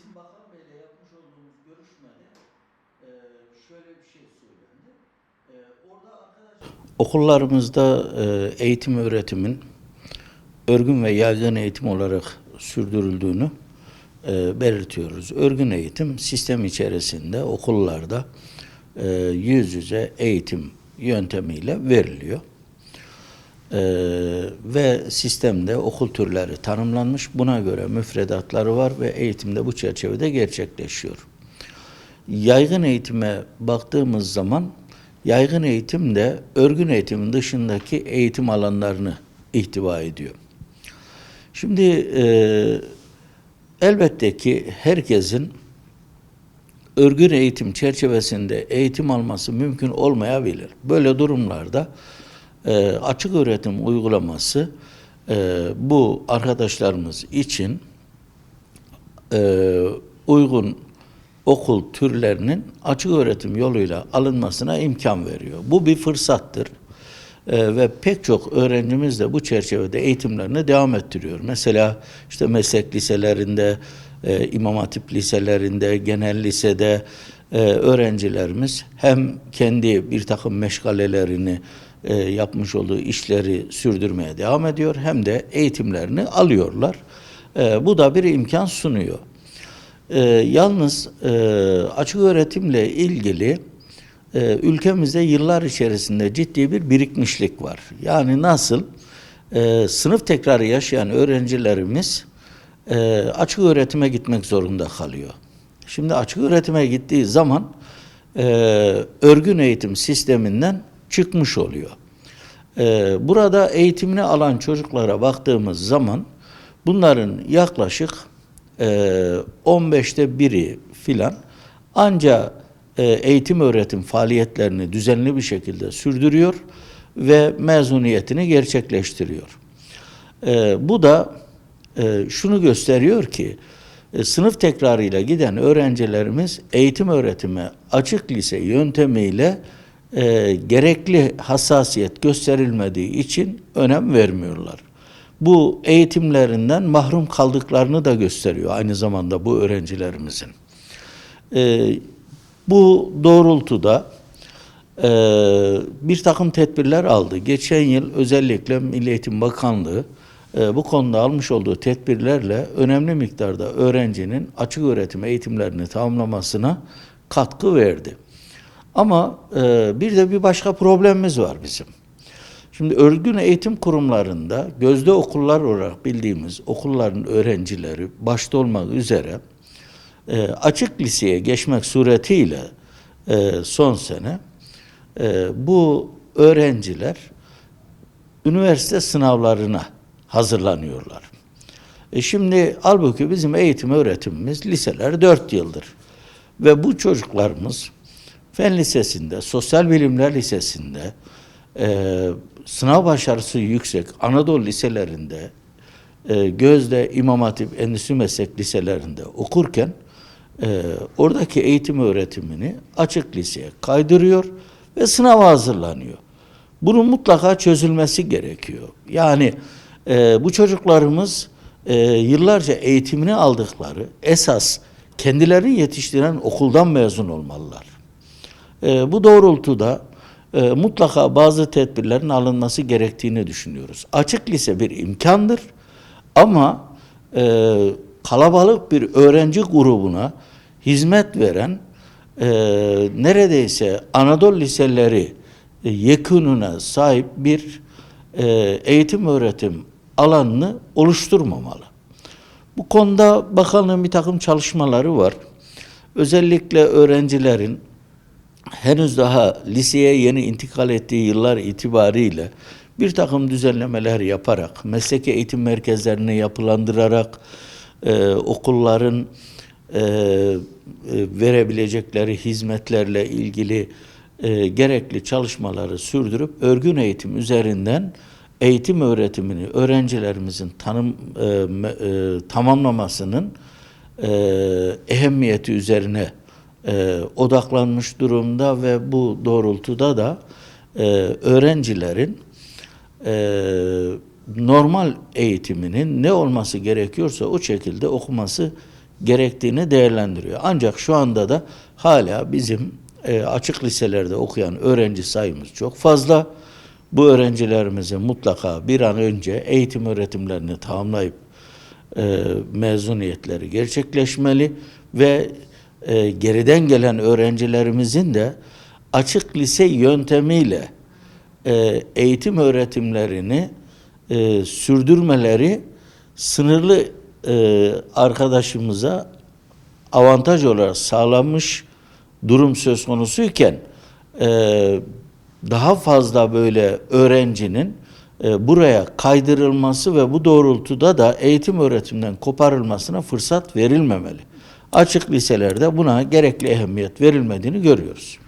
bizim Bakan Bey'le yapmış olduğumuz görüşmede şöyle bir şey söylendi. Orada arkadaşlar okullarımızda eğitim öğretimin örgün ve yaygın eğitim olarak sürdürüldüğünü belirtiyoruz. Örgün eğitim sistem içerisinde okullarda yüz yüze eğitim yöntemiyle veriliyor. Ve sistemde okul türleri tanımlanmış. Buna göre müfredatları var ve eğitimde bu çerçevede gerçekleşiyor. Yaygın eğitime baktığımız zaman yaygın eğitim de örgün eğitimin dışındaki eğitim alanlarını ihtiva ediyor. Şimdi elbette ki herkesin örgün eğitim çerçevesinde eğitim alması mümkün olmayabilir. Böyle durumlarda açık öğretim uygulaması bu arkadaşlarımız için uygun okul türlerinin açık öğretim yoluyla alınmasına imkan veriyor. Bu bir fırsattır. Ve pek çok öğrencimiz de bu çerçevede eğitimlerini devam ettiriyor. Mesela işte meslek liselerinde, İmam Hatip liselerinde, genel lisede öğrencilerimiz hem kendi bir takım meşgalelerini yapmış olduğu işleri sürdürmeye devam ediyor hem de eğitimlerini alıyorlar. Bu da bir imkan sunuyor. Yalnız açık öğretimle ilgili ülkemizde yıllar içerisinde ciddi bir birikmişlik var. Yani nasıl? Sınıf tekrarı yaşayan öğrencilerimiz açık öğretime gitmek zorunda kalıyor. Şimdi açık öğretime gittiği zaman örgün eğitim sisteminden çıkmış oluyor. Burada eğitimini alan çocuklara baktığımız zaman bunların yaklaşık 15'te biri filan ancak eğitim öğretim faaliyetlerini düzenli bir şekilde sürdürüyor ve mezuniyetini gerçekleştiriyor. Bu da şunu gösteriyor ki sınıf tekrarıyla giden öğrencilerimiz eğitim öğretime açık lise yöntemiyle gerekli hassasiyet gösterilmediği için önem vermiyorlar. Bu eğitimlerinden mahrum kaldıklarını da gösteriyor aynı zamanda bu öğrencilerimizin. Bu doğrultuda bir takım tedbirler aldı. Geçen yıl özellikle Milli Eğitim Bakanlığı bu konuda almış olduğu tedbirlerle önemli miktarda öğrencinin açık öğretim eğitimlerini tamamlamasına katkı verdi. Ama bir de bir başka problemimiz var bizim. Şimdi örgün eğitim kurumlarında gözde okullar olarak bildiğimiz okulların öğrencileri başta olmak üzere açık liseye geçmek suretiyle son sene bu öğrenciler üniversite sınavlarına hazırlanıyorlar. Şimdi halbuki bizim eğitim öğretimimiz liseler 4 yıldır. Ve bu çocuklarımız Fen Lisesi'nde, Sosyal Bilimler Lisesi'nde, sınav başarısı yüksek Anadolu liselerinde, gözde İmam Hatip Endüstri Meslek liselerinde okurken oradaki eğitim öğretimini açık liseye kaydırıyor ve sınava hazırlanıyor. Bunun mutlaka çözülmesi gerekiyor. Yani bu çocuklarımız yıllarca eğitimini aldıkları esas kendilerini yetiştiren okuldan mezun olmalılar. Bu doğrultuda mutlaka bazı tedbirlerin alınması gerektiğini düşünüyoruz. Açık lise bir imkandır ama kalabalık bir öğrenci grubuna hizmet veren neredeyse Anadolu liseleri yekûnuna sahip bir eğitim öğretim alanını oluşturmamalı. Bu konuda bakanlığın bir takım çalışmaları var. Özellikle öğrencilerin henüz daha liseye yeni intikal ettiği yıllar itibariyle bir takım düzenlemeler yaparak, mesleki eğitim merkezlerini yapılandırarak, okulların verebilecekleri hizmetlerle ilgili gerekli çalışmaları sürdürüp örgün eğitim üzerinden eğitim öğretimini öğrencilerimizin tamamlamasının ehemmiyeti üzerine odaklanmış durumda ve bu doğrultuda da öğrencilerin normal eğitiminin ne olması gerekiyorsa o şekilde okuması gerektiğini değerlendiriyor. Ancak şu anda da hala bizim açık liselerde okuyan öğrenci sayımız çok fazla. Bu öğrencilerimizin mutlaka bir an önce eğitim öğretimlerini tamamlayıp mezuniyetleri gerçekleşmeli ve geriden gelen öğrencilerimizin de açık lise yöntemiyle eğitim öğretimlerini sürdürmeleri sınırlı arkadaşımıza avantaj olarak sağlanmış durum söz konusuyken daha fazla böyle öğrencinin buraya kaydırılması ve bu doğrultuda da eğitim öğretimden koparılmasına fırsat verilmemeli. Açık liselerde buna gerekli ehemmiyet verilmediğini görüyoruz.